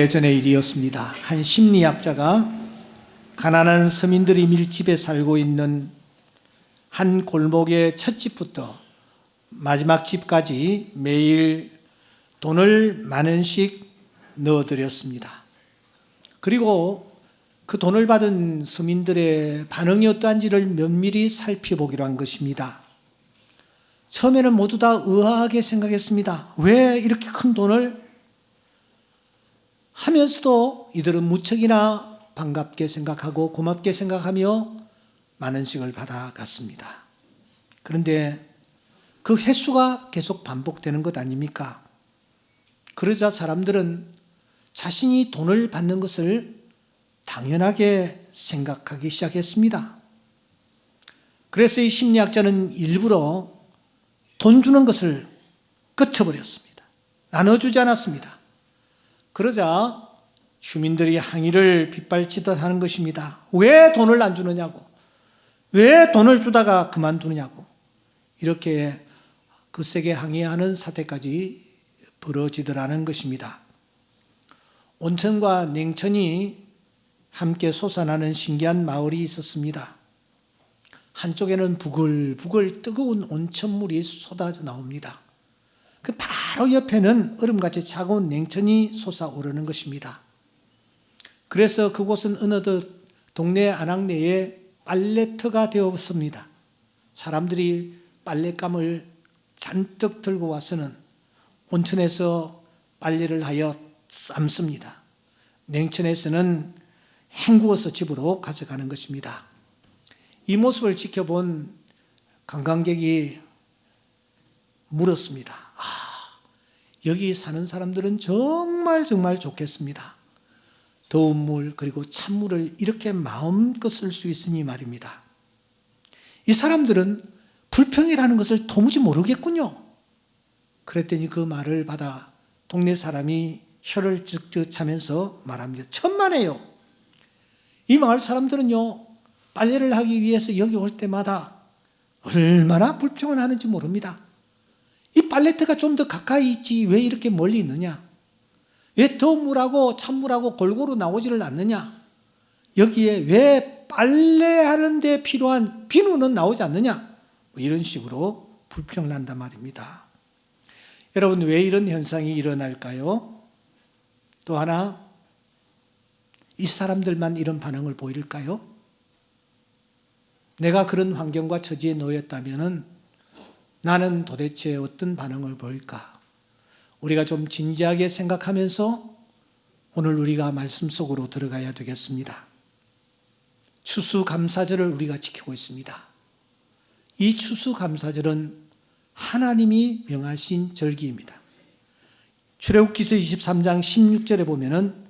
예전의 일이었습니다. 한 심리학자가 가난한 서민들이 밀집해 살고 있는 한 골목의 첫 집부터 마지막 집까지 매일 돈을 만 원씩 넣어드렸습니다. 그리고 그 돈을 받은 서민들의 반응이 어떠한지를 면밀히 살펴보기로 한 것입니다. 처음에는 모두 다 의아하게 생각했습니다. 왜 이렇게 큰 돈을 하면서도 이들은 무척이나 반갑게 생각하고 고맙게 생각하며 만 원씩을 받아갔습니다. 그런데 그 횟수가 계속 반복되는 것 아닙니까? 그러자 사람들은 자신이 돈을 받는 것을 당연하게 생각하기 시작했습니다. 그래서 이 심리학자는 일부러 돈 주는 것을 끊어버렸습니다. 나눠주지 않았습니다. 그러자 주민들이 항의를 빗발치듯 하는 것입니다. 왜 돈을 안 주느냐고, 왜 돈을 주다가 그만두느냐고, 이렇게 거세게 항의하는 사태까지 벌어지더라는 것입니다. 온천과 냉천이 함께 솟아나는 신기한 마을이 있었습니다. 한쪽에는 부글부글 뜨거운 온천물이 쏟아져 나옵니다. 그 바로 옆에는 얼음같이 차가운 냉천이 솟아오르는 것입니다. 그래서 그곳은 어느덧 동네 안악내에 빨래터가 되었습니다. 사람들이 빨랫감을 잔뜩 들고 와서는 온천에서 빨래를 하여 삶습니다. 냉천에서는 헹구어서 집으로 가져가는 것입니다. 이 모습을 지켜본 관광객이 물었습니다. 여기 사는 사람들은 정말 좋겠습니다. 더운 물 그리고 찬물을 이렇게 마음껏 쓸 수 있으니 말입니다. 이 사람들은 불평이라는 것을 도무지 모르겠군요. 그랬더니 그 말을 받아 동네 사람이 혀를 쯧쯧 차면서 말합니다. 천만에요. 이 마을 사람들은요, 빨래를 하기 위해서 여기 올 때마다 얼마나 불평을 하는지 모릅니다. 이 빨래터가 좀 더 가까이 있지 왜 이렇게 멀리 있느냐? 왜 더운 물하고 찬물하고 골고루 나오지를 않느냐? 여기에 왜 빨래하는 데 필요한 비누는 나오지 않느냐? 이런 식으로 불평을 한단 말입니다. 여러분, 왜 이런 현상이 일어날까요? 또 하나, 이 사람들만 이런 반응을 보일까요? 내가 그런 환경과 처지에 놓였다면 나는 도대체 어떤 반응을 보일까? 우리가 좀 진지하게 생각하면서 오늘 우리가 말씀 속으로 들어가야 되겠습니다. 추수감사절을 우리가 지키고 있습니다. 이 추수감사절은 하나님이 명하신 절기입니다. 출애굽기서 23장 16절에 보면은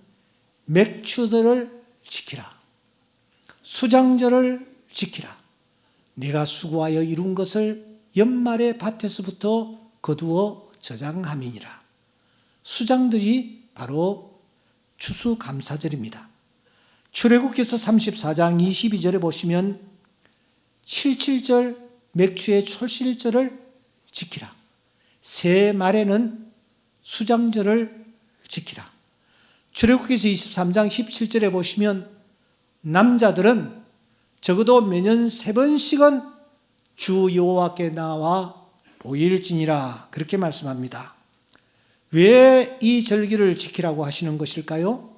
맥추절을 지키라, 수장절을 지키라, 내가 수고하여 이룬 것을 연말에 밭에서부터 거두어 저장함이니라. 수장들이 바로 추수감사절입니다. 출애굽기서 34장 22절에 보시면 칠칠절 맥추의 철실절을 지키라, 새 말에는 수장절을 지키라. 출애굽기서 23장 17절에 보시면 남자들은 적어도 매년 3번씩은 주 여호와께 나와 보일지니라, 그렇게 말씀합니다. 왜 이 절기를 지키라고 하시는 것일까요?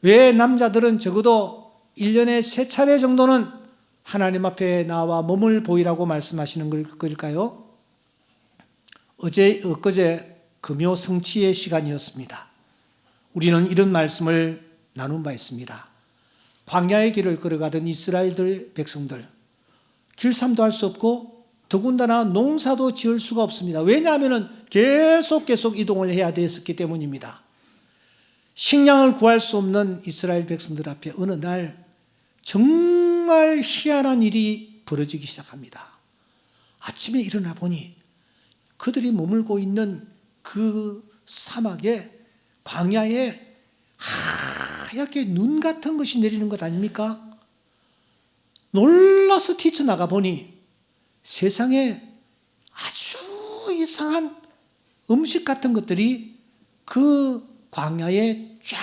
왜 남자들은 적어도 1년에 3차례 정도는 하나님 앞에 나와 몸을 보이라고 말씀하시는 걸까요? 엊그제 금요 성취의 시간이었습니다. 우리는 이런 말씀을 나눈 바 있습니다. 광야의 길을 걸어가던 이스라엘들 백성들, 길쌈도 할 수 없고 더군다나 농사도 지을 수가 없습니다. 왜냐하면 계속 이동을 해야 됐었기 때문입니다. 식량을 구할 수 없는 이스라엘 백성들 앞에 어느 날 정말 희한한 일이 벌어지기 시작합니다. 아침에 일어나 보니 그들이 머물고 있는 그 사막에, 광야에 하얗게 눈 같은 것이 내리는 것 아닙니까? 놀라서 뛰쳐나가 보니 세상에 아주 이상한 음식 같은 것들이 그 광야에 쫙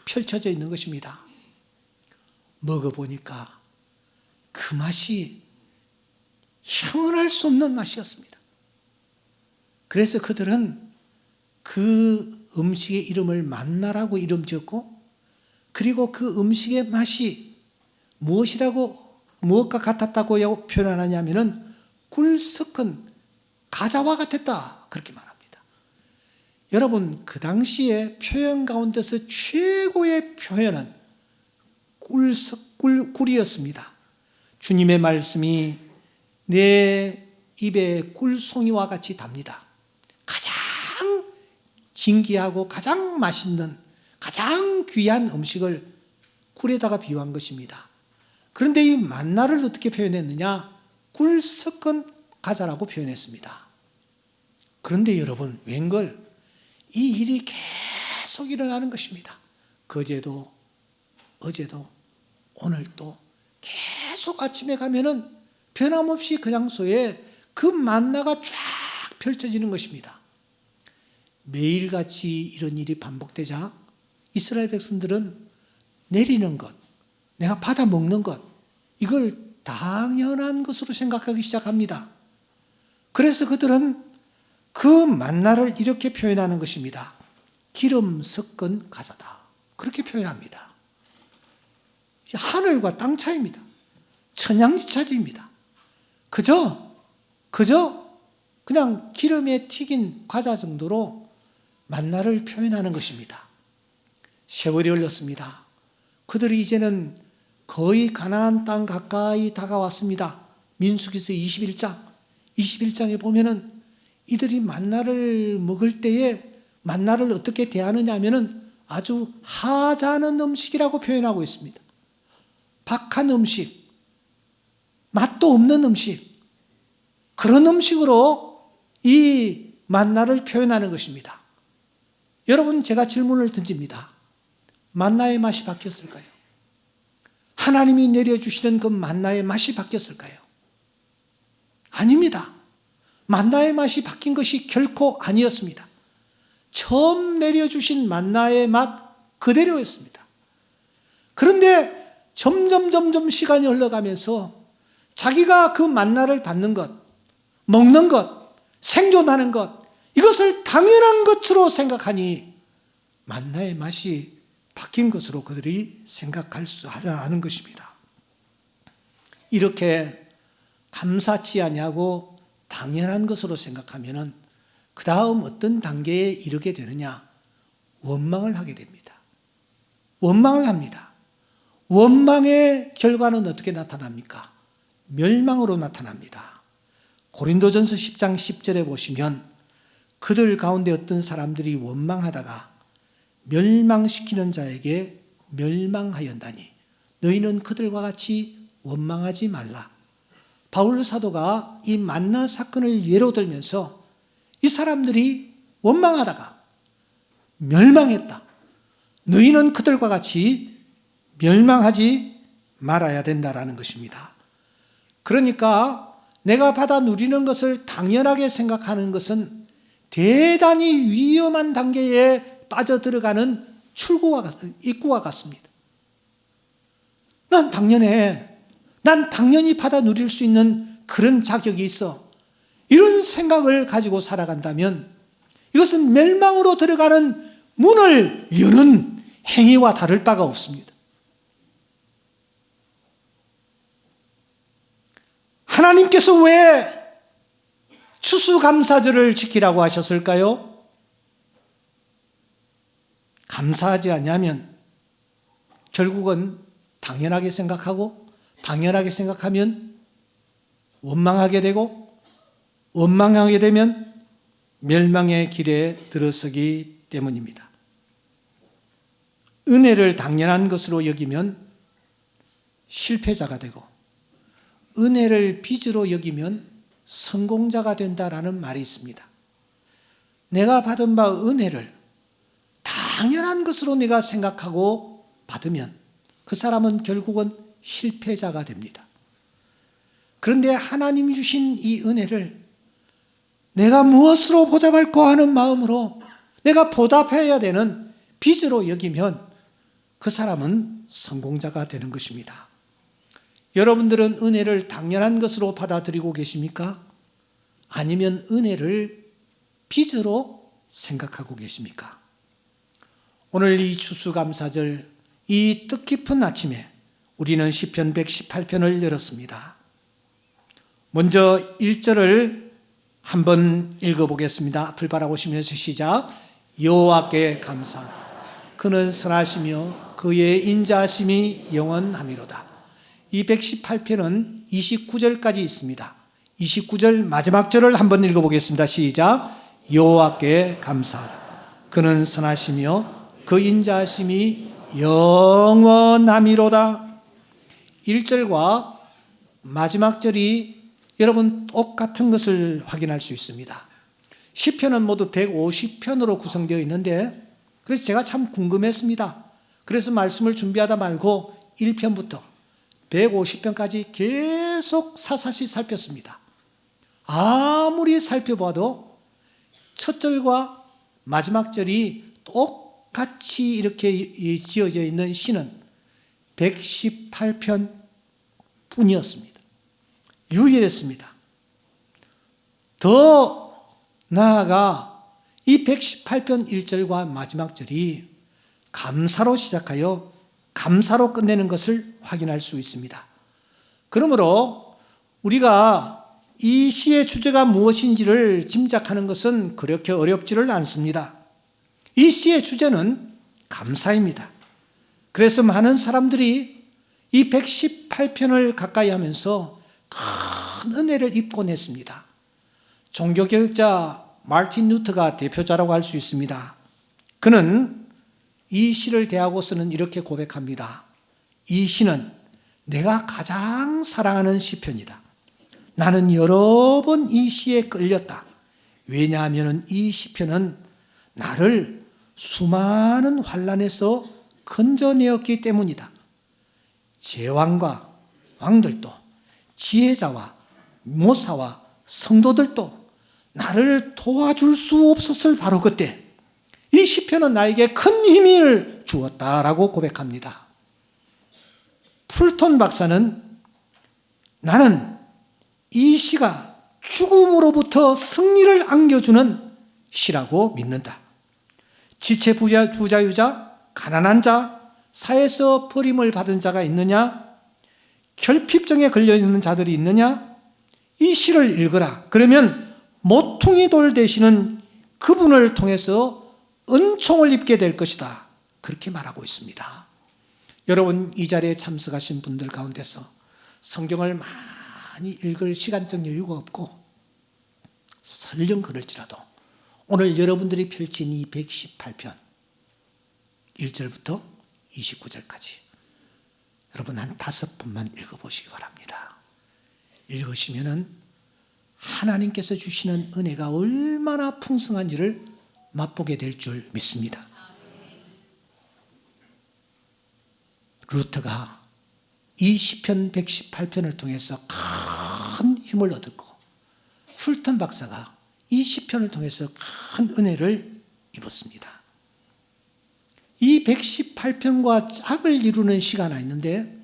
펼쳐져 있는 것입니다. 먹어보니까 그 맛이 형언할 수 없는 맛이었습니다. 그래서 그들은 그 음식의 이름을 만나라고 이름 지었고, 그리고 그 음식의 맛이 무엇과 같았다고 표현하냐면은 꿀 섞은 가자와 같았다, 그렇게 말합니다. 여러분, 그 당시에 표현 가운데서 최고의 표현은 꿀이었습니다. 주님의 말씀이 내 입에 꿀송이와 같이 답니다. 가장 진귀하고 가장 맛있는, 가장 귀한 음식을 꿀에다가 비유한 것입니다. 그런데 이 만나를 어떻게 표현했느냐? 꿀 섞은 가자라고 표현했습니다. 그런데 여러분, 웬걸 이 일이 계속 일어나는 것입니다. 그제도, 어제도, 오늘도 계속 아침에 가면은 변함없이 그 장소에 그 만나가 쫙 펼쳐지는 것입니다. 매일같이 이런 일이 반복되자 이스라엘 백성들은 내리는 것, 내가 받아 먹는 것, 이걸 당연한 것으로 생각하기 시작합니다. 그래서 그들은 그 만나를 이렇게 표현하는 것입니다. 기름 섞은 가자다, 그렇게 표현합니다. 하늘과 땅 차이입니다. 천양지차지입니다. 그저 그냥 기름에 튀긴 과자 정도로 만나를 표현하는 것입니다. 세월이 흘렀습니다. 그들이 이제는 거의 가나안 땅 가까이 다가왔습니다. 민수기서 21장에 보면은 이들이 만나를 먹을 때에 만나를 어떻게 대하느냐 하면은 아주 하찮은 음식이라고 표현하고 있습니다. 박한 음식, 맛도 없는 음식, 그런 음식으로 이 만나를 표현하는 것입니다. 여러분, 제가 질문을 던집니다. 만나의 맛이 바뀌었을까요? 하나님이 내려주시는 그 만나의 맛이 바뀌었을까요? 아닙니다. 만나의 맛이 바뀐 것이 결코 아니었습니다. 처음 내려주신 만나의 맛 그대로였습니다. 그런데 점점 시간이 흘러가면서 자기가 그 만나를 받는 것, 먹는 것, 생존하는 것, 이것을 당연한 것으로 생각하니 만나의 맛이 바뀐 것으로 그들이 생각할 수 하는 것입니다. 이렇게 감사치 아니하고 당연한 것으로 생각하면은 그 다음 어떤 단계에 이르게 되느냐? 원망을 하게 됩니다. 원망을 합니다. 원망의 결과는 어떻게 나타납니까? 멸망으로 나타납니다. 고린도전서 10장 10절에 보시면 그들 가운데 어떤 사람들이 원망하다가 멸망시키는 자에게 멸망하였다니 너희는 그들과 같이 원망하지 말라. 바울 사도가 이 만나 사건을 예로 들면서 이 사람들이 원망하다가 멸망했다. 너희는 그들과 같이 멸망하지 말아야 된다라는 것입니다. 그러니까 내가 받아 누리는 것을 당연하게 생각하는 것은 대단히 위험한 단계에 빠져들어가는 입구와 같습니다. 난 당연해. 난 당연히 받아 누릴 수 있는 그런 자격이 있어. 이런 생각을 가지고 살아간다면 이것은 멸망으로 들어가는 문을 여는 행위와 다를 바가 없습니다. 하나님께서 왜 추수감사절을 지키라고 하셨을까요? 감사하지 않으면 결국은 당연하게 생각하고 당연하게 생각하면 원망하게 되고 원망하게 되면 멸망의 길에 들어서기 때문입니다. 은혜를 당연한 것으로 여기면 실패자가 되고 은혜를 빚으로 여기면 성공자가 된다라는 말이 있습니다. 내가 받은 바 은혜를 당연한 것으로 내가 생각하고 받으면 그 사람은 결국은 실패자가 됩니다. 그런데 하나님이 주신 이 은혜를 내가 무엇으로 보답할까 하는 마음으로 내가 보답해야 되는 빚으로 여기면 그 사람은 성공자가 되는 것입니다. 여러분들은 은혜를 당연한 것으로 받아들이고 계십니까? 아니면 은혜를 빚으로 생각하고 계십니까? 오늘 이 추수감사절, 이 뜻깊은 아침에 우리는 시편 118편을 열었습니다. 먼저 1절을 한번 읽어보겠습니다. 앞을 바라보시면서 시작. 여호와께 감사하라. 그는 선하시며 그의 인자하심이 영원하미로다. 이 118편은 29절까지 있습니다. 29절 마지막 절을 한번 읽어보겠습니다. 시작. 여호와께 감사하라. 그는 선하시며 그 인자하심이 영원하미로다. 1절과 마지막 절이 여러분 똑같은 것을 확인할 수 있습니다. 시편은 모두 150편으로 구성되어 있는데, 그래서 제가 참 궁금했습니다. 그래서 말씀을 준비하다 말고 1편부터 150편까지 계속 사사시 살폈습니다. 아무리 살펴봐도 첫 절과 마지막 절이 똑같이 이렇게 지어져 있는 시는 118편 뿐이었습니다. 유일했습니다. 더 나아가 이 118편 1절과 마지막 절이 감사로 시작하여 감사로 끝내는 것을 확인할 수 있습니다. 그러므로 우리가 이 시의 주제가 무엇인지를 짐작하는 것은 그렇게 어렵지를 않습니다. 이 시의 주제는 감사입니다. 그래서 많은 사람들이 이 118편을 가까이 하면서 큰 은혜를 입곤 했습니다. 종교개혁자 마틴 루터가 대표자라고 할 수 있습니다. 그는 이 시를 대하고서는 이렇게 고백합니다. 이 시는 내가 가장 사랑하는 시편이다. 나는 여러 번 이 시에 끌렸다. 왜냐하면 이 시편은 나를 수많은 환난에서 건져내었기 때문이다. 제왕과 왕들도 지혜자와 모사와 성도들도 나를 도와줄 수 없었을 바로 그때 이 시편은 나에게 큰 힘을 주었다라고 고백합니다. 풀톤 박사는 나는 이 시가 죽음으로부터 승리를 안겨주는 시라고 믿는다. 지체 부자유자, 가난한 자, 사회에서 버림을 받은 자가 있느냐? 결핍증에 걸려있는 자들이 있느냐? 이 시를 읽어라. 그러면 모퉁이 돌 되시는 그분을 통해서 은총을 입게 될 것이다. 그렇게 말하고 있습니다. 여러분, 이 자리에 참석하신 분들 가운데서 성경을 많이 읽을 시간적 여유가 없고 설령 그럴지라도 오늘 여러분들이 펼친 이 118편 1절부터 29절까지 여러분 한 5번만 읽어보시기 바랍니다. 읽으시면은 하나님께서 주시는 은혜가 얼마나 풍성한지를 맛보게 될 줄 믿습니다. 루터가 이 시편 118편을 통해서 큰 힘을 얻었고, 풀턴 박사가 이 시편을 통해서 큰 은혜를 입었습니다. 이 118편과 짝을 이루는 시가 하나 있는데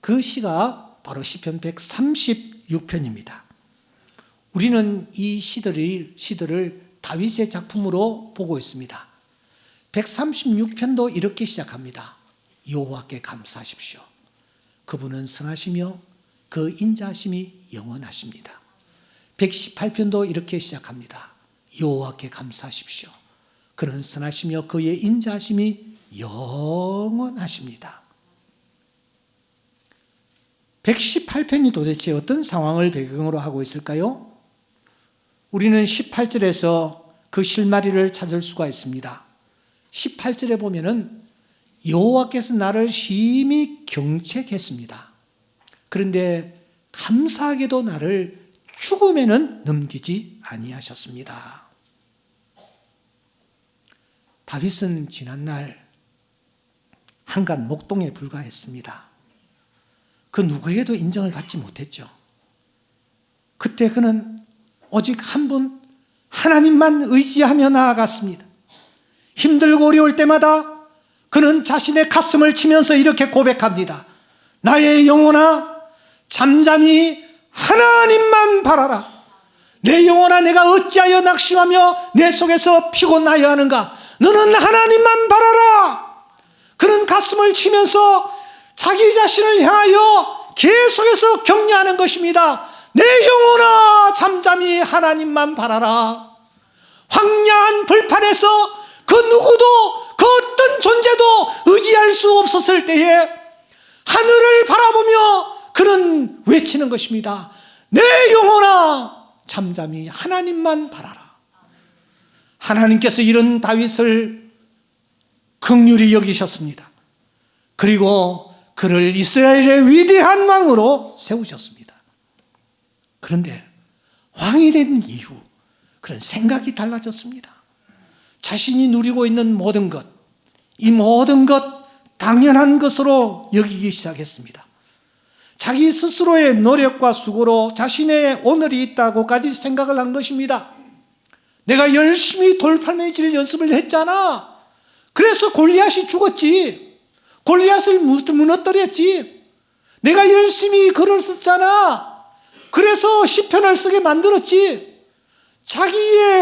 그 시가 바로 시편 136편입니다. 우리는 이 시들을 다윗의 작품으로 보고 있습니다. 136편도 이렇게 시작합니다. 여호와께 감사하십시오. 그분은 선하시며 그 인자하심이 영원하십니다. 118편도 이렇게 시작합니다. 여호와께 감사하십시오. 그는 선하시며 그의 인자하심이 영원하십니다. 118편이 도대체 어떤 상황을 배경으로 하고 있을까요? 우리는 18절에서 그 실마리를 찾을 수가 있습니다. 18절에 보면은 여호와께서 나를 심히 경책했습니다. 그런데 감사하게도 나를 죽음에는 넘기지 아니하셨습니다. 다윗은 지난날 한간 목동에 불과했습니다. 그 누구에게도 인정을 받지 못했죠. 그때 그는 오직 한 분 하나님만 의지하며 나아갔습니다. 힘들고 어려울 때마다 그는 자신의 가슴을 치면서 이렇게 고백합니다. 나의 영혼아, 잠잠히 하나님만 바라라. 내 영혼아, 내가 어찌하여 낙심하며 내 속에서 피곤하여 하는가? 너는 하나님만 바라라. 그는 가슴을 치면서 자기 자신을 향하여 계속해서 격려하는 것입니다. 내 영혼아, 잠잠히 하나님만 바라라. 황량한 벌판에서 그 누구도, 그 어떤 존재도 의지할 수 없었을 때에 하늘을 바라보며 그는 외치는 것입니다. 내 영혼아, 잠잠히 하나님만 바라라. 하나님께서 이런 다윗을 긍휼히 여기셨습니다. 그리고 그를 이스라엘의 위대한 왕으로 세우셨습니다. 그런데 왕이 된 이후 그런 생각이 달라졌습니다. 자신이 누리고 있는 모든 것, 이 모든 것 당연한 것으로 여기기 시작했습니다. 자기 스스로의 노력과 수고로 자신의 오늘이 있다고까지 생각을 한 것입니다. 내가 열심히 돌팔매질 연습을 했잖아. 그래서 골리앗이 죽었지. 골리앗을 무너뜨렸지. 내가 열심히 글을 썼잖아. 그래서 시편을 쓰게 만들었지. 자기의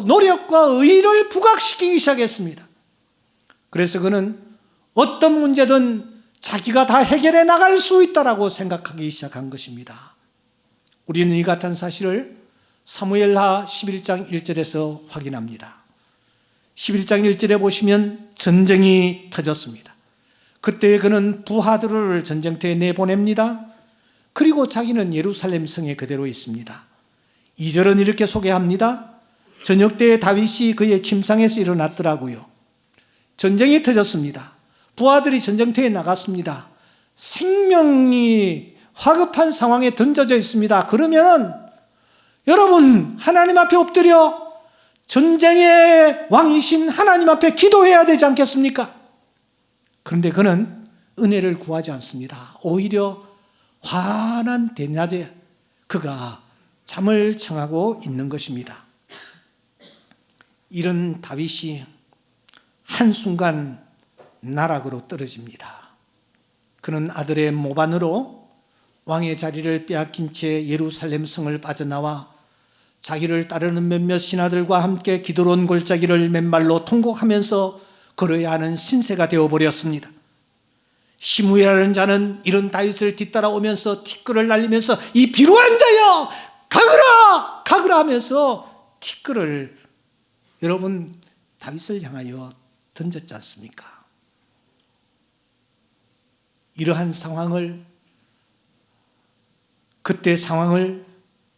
노력과 의의를 부각시키기 시작했습니다. 그래서 그는 어떤 문제든 자기가 다 해결해 나갈 수 있다라고 생각하기 시작한 것입니다. 우리는 이 같은 사실을 사무엘하 11장 1절에서 확인합니다. 11장 1절에 보시면 전쟁이 터졌습니다. 그때 그는 부하들을 전쟁터에 내보냅니다. 그리고 자기는 예루살렘 성에 그대로 있습니다. 2절은 이렇게 소개합니다. 저녁 때에 다윗이 그의 침상에서 일어났더라고요. 전쟁이 터졌습니다. 부하들이 전쟁터에 나갔습니다. 생명이 화급한 상황에 던져져 있습니다. 그러면 여러분, 하나님 앞에 엎드려 전쟁의 왕이신 하나님 앞에 기도해야 되지 않겠습니까? 그런데 그는 은혜를 구하지 않습니다. 오히려 환한 대낮에 그가 잠을 청하고 있는 것입니다. 이런 다윗이 한순간 나락으로 떨어집니다. 그는 아들의 모반으로 왕의 자리를 빼앗긴 채 예루살렘 성을 빠져나와 자기를 따르는 몇몇 신하들과 함께 기드론 골짜기를 맨발로 통곡하면서 걸어야 하는 신세가 되어버렸습니다. 시므이라는 자는 이런 다윗을 뒤따라오면서 티끌을 날리면서 이 비루한 자여 가거라 가거라 하면서 티끌을 여러분 다윗을 향하여 던졌지 않습니까? 이러한 상황을, 그때 상황을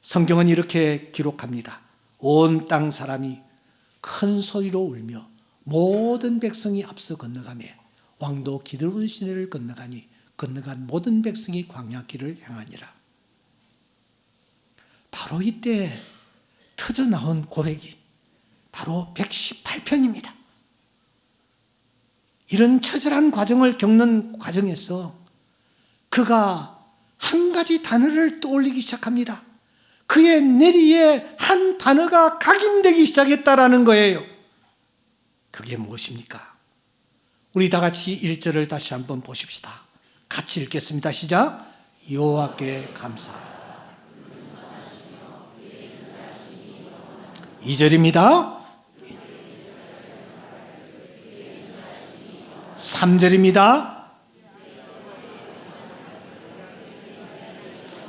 성경은 이렇게 기록합니다. 온 땅 사람이 큰 소리로 울며 모든 백성이 앞서 건너가매 왕도 기드론 시내를 건너가니 건너간 모든 백성이 광야길을 향하니라. 바로 이때 터져나온 고백이 바로 118편입니다. 이런 처절한 과정을 겪는 과정에서 그가 한 가지 단어를 떠올리기 시작합니다. 그의 내리에 한 단어가 각인되기 시작했다라는 거예요. 그게 무엇입니까? 우리 다 같이 1절을 다시 한번 보십시다. 같이 읽겠습니다. 시작. 여호와께 감사하라. 2절입니다. 3절입니다.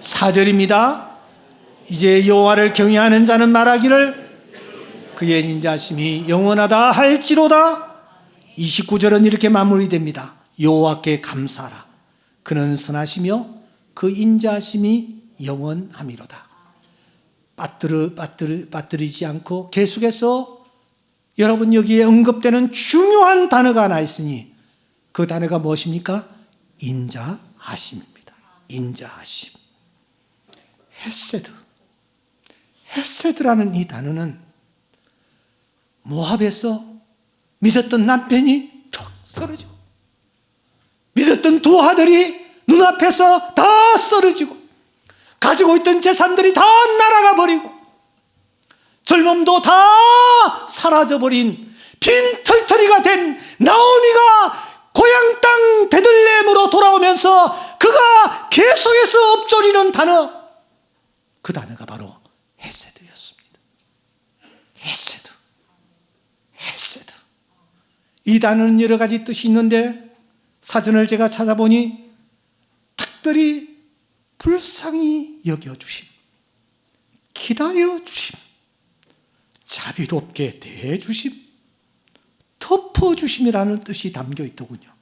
4절입니다. 이제 여호와를 경외하는 자는 말하기를 그의 인자심이 영원하다 할지로다. 29절은 이렇게 마무리됩니다. 여호와께 감사하라. 그는 선하시며 그 인자심이 영원함이로다. 빠뜨리지 않고 계속해서 여러분 여기에 언급되는 중요한 단어가 하나 있으니 그 단어가 무엇입니까? 인자하심입니다. 인자하심. 헤세드. 헤세드라는 이 단어는 모압에서 믿었던 남편이 턱 쓰러지고 믿었던 두 아들이 눈앞에서 다 쓰러지고 가지고 있던 재산들이 다 날아가 버리고 젊음도 다 사라져버린 빈털터리가 된 나오미가 고향 땅 베들레헴으로 돌아오면서 그가 계속해서 읊조리는 단어, 그 단어가 바로 헤세드였습니다. 헤세드. 헤세드. 이 단어는 여러 가지 뜻이 있는데 사전을 제가 찾아보니 특별히 불쌍히 여겨주심, 기다려주심, 자비롭게 대해주심, 덮어주심이라는 뜻이 담겨 있더군요.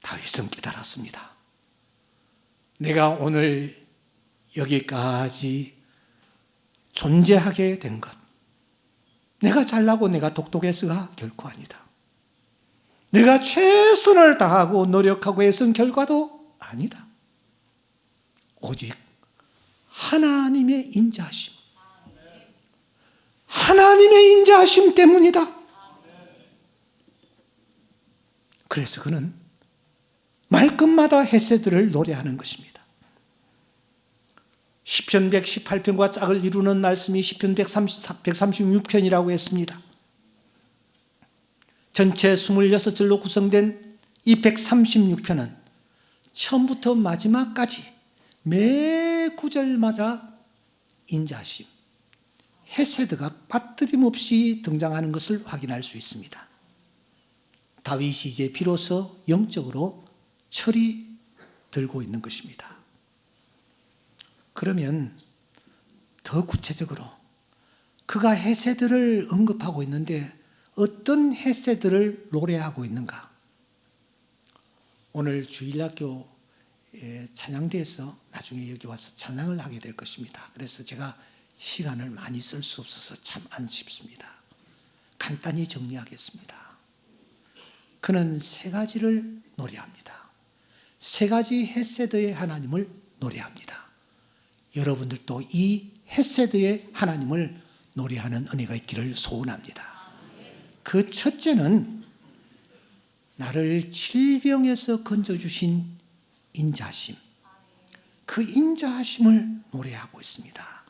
다윗은 깨달았습니다. 내가 오늘 여기까지 존재하게 된 것, 내가 잘나고 내가 똑똑해서가 결코 아니다. 내가 최선을 다하고 노력하고 애쓴 결과도 아니다. 오직 하나님의 인자하심, 하나님의 인자하심 때문이다. 그래서 그는 말끝마다 헤세드를 노래하는 것입니다. 시편 118편과 짝을 이루는 말씀이 시편 136편이라고 했습니다. 전체 26절로 구성된 이 136편은 처음부터 마지막까지 매 구절마다 인자심, 헤세드가 빠뜨림 없이 등장하는 것을 확인할 수 있습니다. 다윗이 이제 비로소 영적으로 철이 들고 있는 것입니다. 그러면 더 구체적으로 그가 헤세드를 언급하고 있는데 어떤 헤세드를 노래하고 있는가? 오늘 주일학교 찬양대에서 나중에 여기 와서 찬양을 하게 될 것입니다. 그래서 제가 시간을 많이 쓸 수 없어서 참 아쉽습니다. 간단히 정리하겠습니다. 그는 세 가지를 노래합니다. 세 가지 헤세드의 하나님을 노래합니다. 여러분들도 이 헤세드의 하나님을 노래하는 은혜가 있기를 소원합니다. 그 첫째는 나를 질병에서 건져주신 인자하심, 그 인자하심을 노래하고 있습니다.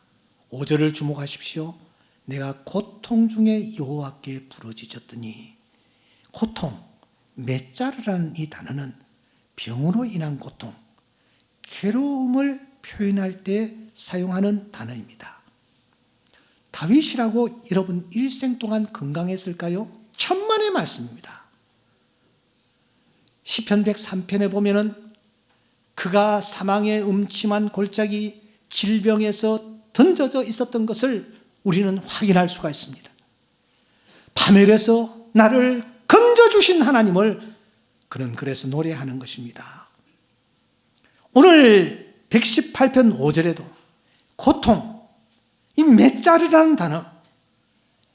5절을 주목하십시오. 내가 고통 중에 여호와께 부르짖었더니, 고통, 메짜르라는 이 단어는 병으로 인한 고통, 괴로움을 표현할 때 사용하는 단어입니다. 다윗이라고 여러분 일생 동안 건강했을까요? 천만의 말씀입니다. 시편 103편에 보면은 그가 사망의 음침한 골짜기 질병에서 던져져 있었던 것을 우리는 확인할 수가 있습니다. 파멸에서 나를 건져주신 하나님을 그는 그래서 노래하는 것입니다. 오늘 118편 5절에도 고통, 이 메짜르라는 단어,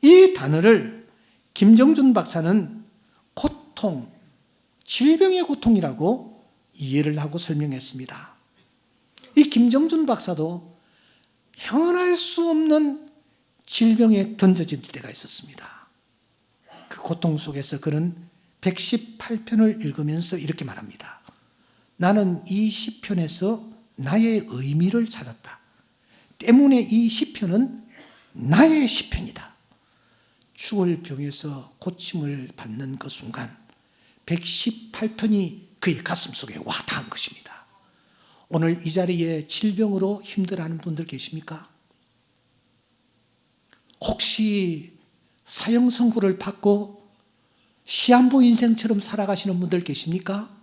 이 단어를 김정준 박사는 고통, 질병의 고통이라고 이해를 하고 설명했습니다. 이 김정준 박사도 형언할 수 없는 질병에 던져질 때가 있었습니다. 그 고통 속에서 그는 118편을 읽으면서 이렇게 말합니다. 나는 이 시편에서 나의 의미를 찾았다. 때문에 이 시편은 나의 시편이다. 죽을 병에서 고침을 받는 그 순간 118편이 그의 가슴 속에 와 닿은 것입니다. 오늘 이 자리에 질병으로 힘들어하는 분들 계십니까? 혹시 사형 선고를 받고 시한부 인생처럼 살아가시는 분들 계십니까?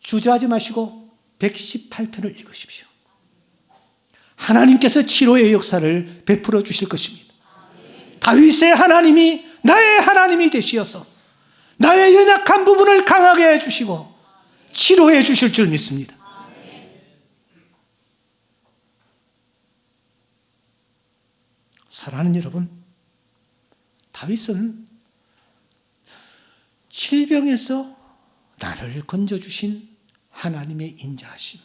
주저하지 마시고 118편을 읽으십시오. 하나님께서 치료의 역사를 베풀어 주실 것입니다. 다윗의 하나님이 나의 하나님이 되시어서 나의 연약한 부분을 강하게 해주시고 치료해 주실 줄 믿습니다. 사랑하는 여러분, 다윗은 질병에서 나를 건져주신 하나님의 인자하심,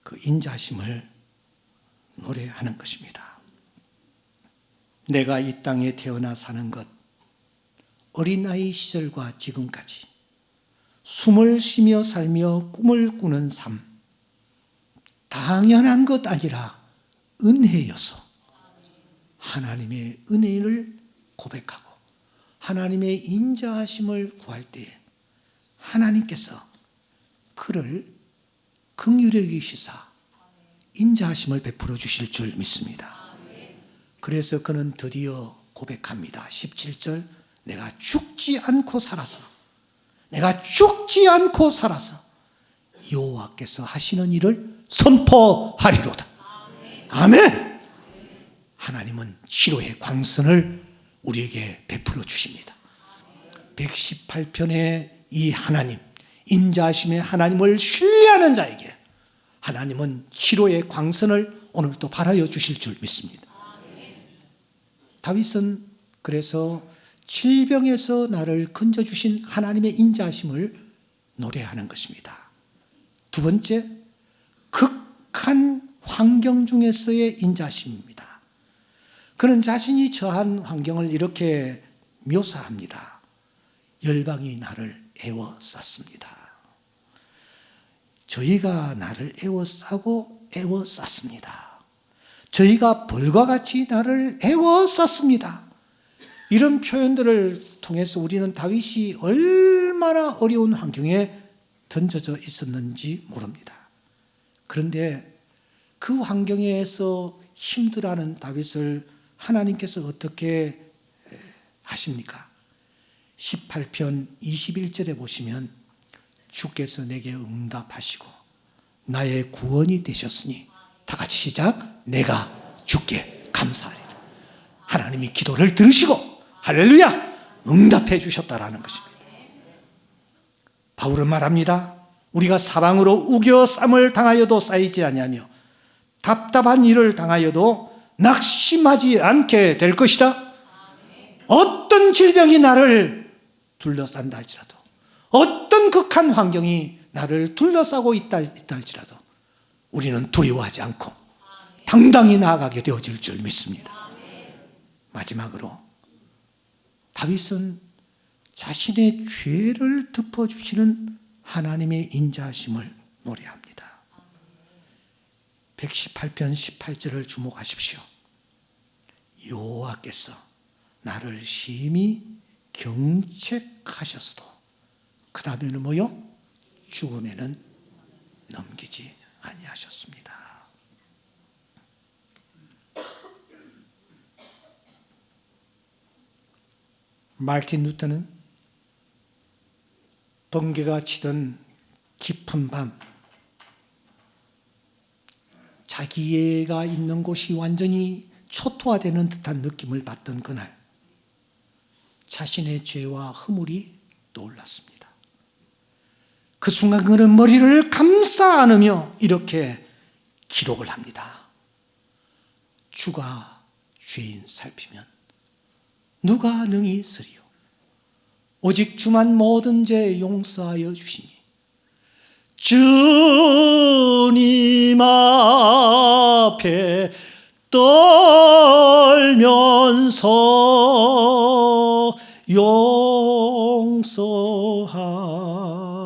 그 인자하심을 노래하는 것입니다. 내가 이 땅에 태어나 사는 것, 어린아이 시절과 지금까지 숨을 쉬며 살며 꿈을 꾸는 삶, 당연한 것 아니라 은혜여서 하나님의 은혜를 고백하고 하나님의 인자하심을 구할 때에 하나님께서 그를 긍휼히 여기시사 인자하심을 베풀어 주실 줄 믿습니다. 그래서 그는 드디어 고백합니다. 17절, 내가 죽지 않고 살았어. 내가 죽지 않고 살아서 여호와께서 하시는 일을 선포하리로다. 아멘. 하나님은 치료의 광선을 우리에게 베풀어 주십니다. 118편의 이 하나님, 인자하심의 하나님을 신뢰하는 자에게 하나님은 치료의 광선을 오늘도 발하여 주실 줄 믿습니다. 다윗은 그래서 질병에서 나를 건져주신 하나님의 인자하심을 노래하는 것입니다. 두 번째, 극한 환경 중에서의 인자하심입니다. 그는 자신이 처한 환경을 이렇게 묘사합니다. 열방이 나를 애워쌌습니다. 저희가 나를 애워싸고 애워쌌습니다. 저희가 벌과 같이 나를 애워쌌습니다. 이런 표현들을 통해서 우리는 다윗이 얼마나 어려운 환경에 던져져 있었는지 모릅니다. 그런데 그 환경에서 힘들어하는 다윗을 하나님께서 어떻게 하십니까? 18편 21절에 보시면 주께서 내게 응답하시고 나의 구원이 되셨으니, 다 같이 시작, 내가 주께 감사하리라. 하나님이 기도를 들으시고 할렐루야 응답해 주셨다라는 것입니다. 바울은 말합니다. 우리가 사방으로 우겨쌈을 당하여도 쌓이지 아니하며 답답한 일을 당하여도 낙심하지 않게 될 것이다. 어떤 질병이 나를 둘러싼다 할지라도, 어떤 극한 환경이 나를 둘러싸고 있다 할지라도 우리는 두려워하지 않고 당당히 나아가게 되어질 줄 믿습니다. 마지막으로 다윗은 자신의 죄를 덮어주시는 하나님의 인자하심을 노래합니다. 118편 18절을 주목하십시오. 여호와께서 나를 심히 경책하셨어도 그 다음에는 뭐요? 죽음에는 넘기지 아니하셨습니다. 마르틴 루터는 번개가 치던 깊은 밤, 자기가 있는 곳이 완전히 초토화되는 듯한 느낌을 받던 그날, 자신의 죄와 허물이 떠올랐습니다. 그 순간 그는 머리를 감싸 안으며 이렇게 기록을 합니다. 주가 죄인 살피면 누가 능히 쓰리요? 오직 주만 모든 죄 용서하여 주시니 주님 앞에 떨면서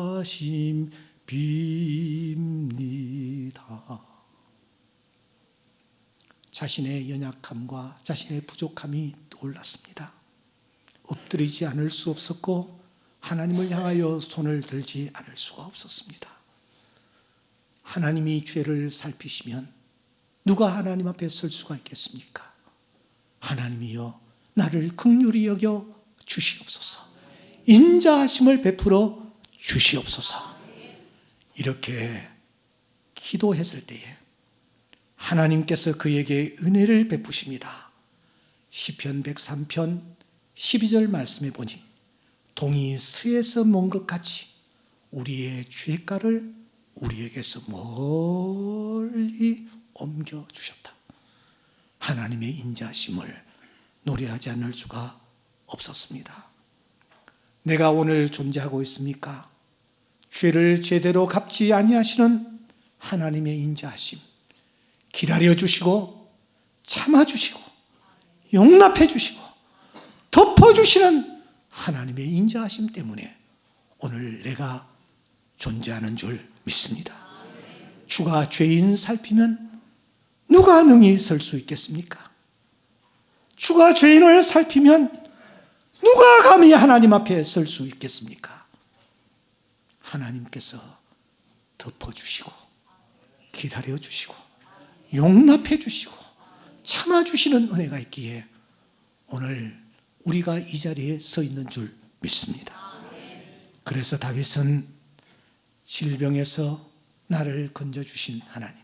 용서하심 빕니다. 자신의 연약함과 자신의 부족함이 떠올랐습니다. 엎드리지 않을 수 없었고 하나님을 향하여 손을 들지 않을 수가 없었습니다. 하나님이 죄를 살피시면 누가 하나님 앞에 설 수가 있겠습니까? 하나님이여 나를 긍휼히 여겨 주시옵소서. 인자하심을 베풀어 주시옵소서. 이렇게 기도했을 때에 하나님께서 그에게 은혜를 베푸십니다. 시편 103편 12절 말씀해 보니 동이 스에서 먼 것 같이 우리의 죄가를 우리에게서 멀리 옮겨주셨다. 하나님의 인자심을 노래하지 않을 수가 없었습니다. 내가 오늘 존재하고 있습니까? 죄를 제대로 갚지 아니하시는 하나님의 인자하심, 기다려주시고 참아주시고 용납해주시고 덮어주시는 하나님의 인자하심 때문에 오늘 내가 존재하는 줄 믿습니다. 주가 죄인 살피면 누가 능히 설 수 있겠습니까? 주가 죄인을 살피면 누가 감히 하나님 앞에 설 수 있겠습니까? 하나님께서 덮어주시고 기다려주시고 용납해주시고 참아주시는 은혜가 있기에 오늘 우리가 이 자리에 서 있는 줄 믿습니다. 그래서 다윗은 질병에서 나를 건져주신 하나님,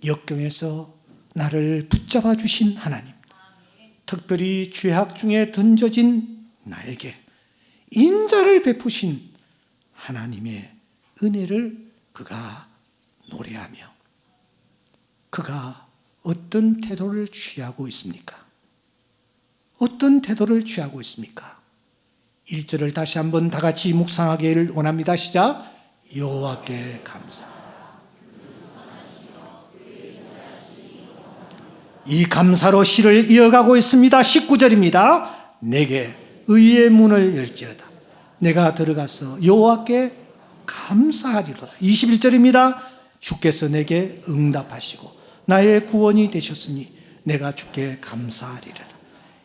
역경에서 나를 붙잡아 주신 하나님, 특별히 죄악 중에 던져진 나에게 인자를 베푸신 하나님의 은혜를 그가 노래하며 그가 어떤 태도를 취하고 있습니까? 어떤 태도를 취하고 있습니까? 1절을 다시 한번 다 같이 묵상하기를 원합니다. 시작. 여호와께 감사. 이 감사로 시를 이어가고 있습니다. 19절입니다. 내게 의의 문을 열지어다. 내가 들어가서 여호와께 감사하리로다. 21절입니다. 주께서 내게 응답하시고 나의 구원이 되셨으니 내가 주께 감사하리로다.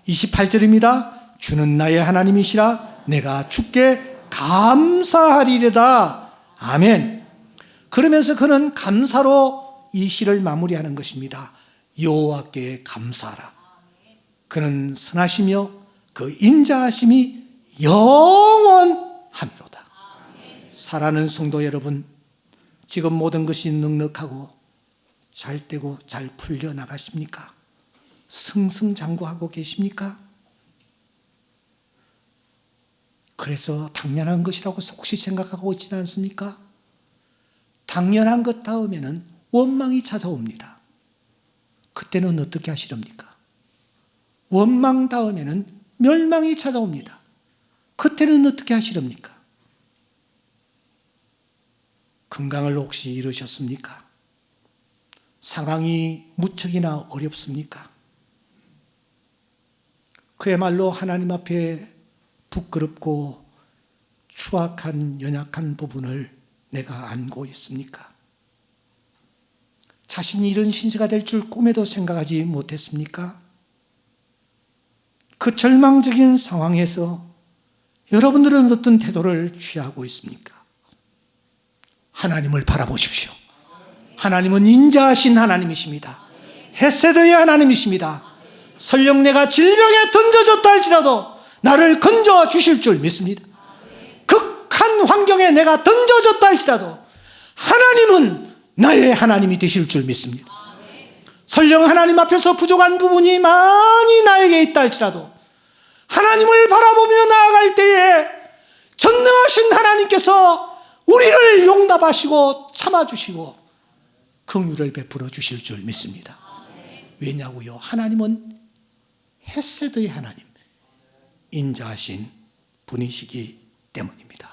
28절입니다. 주는 나의 하나님이시라 내가 주께 감사하리로다. 아멘. 그러면서 그는 감사로 이 시를 마무리하는 것입니다. 여호와께 감사하라. 그는 선하시며 그 인자하심이 영원하미로다. 사랑하는 성도 여러분, 지금 모든 것이 넉넉하고 잘 되고 잘 풀려 나가십니까? 승승장구하고 계십니까? 그래서 당연한 것이라고 혹시 생각하고 있지는 않습니까? 당연한 것 다음에는 원망이 찾아옵니다. 그때는 어떻게 하시렵니까? 원망 다음에는 멸망이 찾아옵니다. 그때는 어떻게 하시렵니까? 건강을 혹시 잃으셨습니까? 상황이 무척이나 어렵습니까? 그야말로 하나님 앞에 부끄럽고 추악한 연약한 부분을 내가 안고 있습니까? 자신이 이런 신세가 될 줄 꿈에도 생각하지 못했습니까? 그 절망적인 상황에서 여러분들은 어떤 태도를 취하고 있습니까? 하나님을 바라보십시오. 하나님은 인자하신 하나님이십니다. 헤세드의 하나님이십니다. 설령 내가 질병에 던져졌다 할지라도 나를 건져 주실 줄 믿습니다. 극한 환경에 내가 던져졌다 할지라도 하나님은 나의 하나님이 되실 줄 믿습니다. 설령 하나님 앞에서 부족한 부분이 많이 나에게 있다 할지라도 하나님을 바라보며 나아갈 때에 전능하신 하나님께서 우리를 용납하시고 참아주시고 긍휼을 베풀어 주실 줄 믿습니다. 왜냐고요? 하나님은 헤세드의 하나님, 인자하신 분이시기 때문입니다.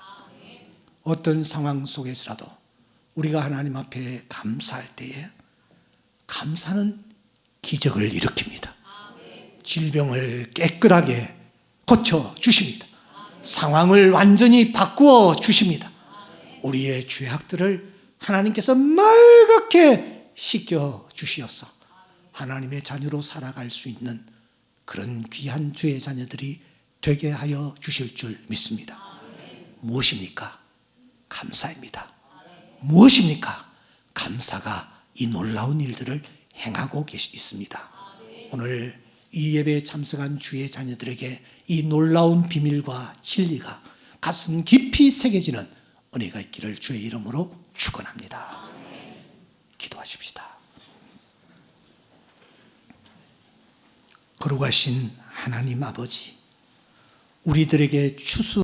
어떤 상황 속에서라도 우리가 하나님 앞에 감사할 때에 감사는 기적을 일으킵니다. 질병을 깨끗하게 고쳐 주십니다. 상황을 완전히 바꾸어 주십니다. 우리의 죄악들을 하나님께서 말갛게 씻겨 주시어서 하나님의 자녀로 살아갈 수 있는 그런 귀한 주의 자녀들이 되게 하여 주실 줄 믿습니다. 무엇입니까? 감사입니다. 무엇입니까? 감사가 이 놀라운 일들을 행하고 있습니다. 오늘 이 예배에 참석한 주의 자녀들에게 이 놀라운 비밀과 진리가 가슴 깊이 새겨지는 은혜가 있기를 주의 이름으로 축원합니다. 기도하십시다. 거룩하신 하나님 아버지, 우리들에게 추수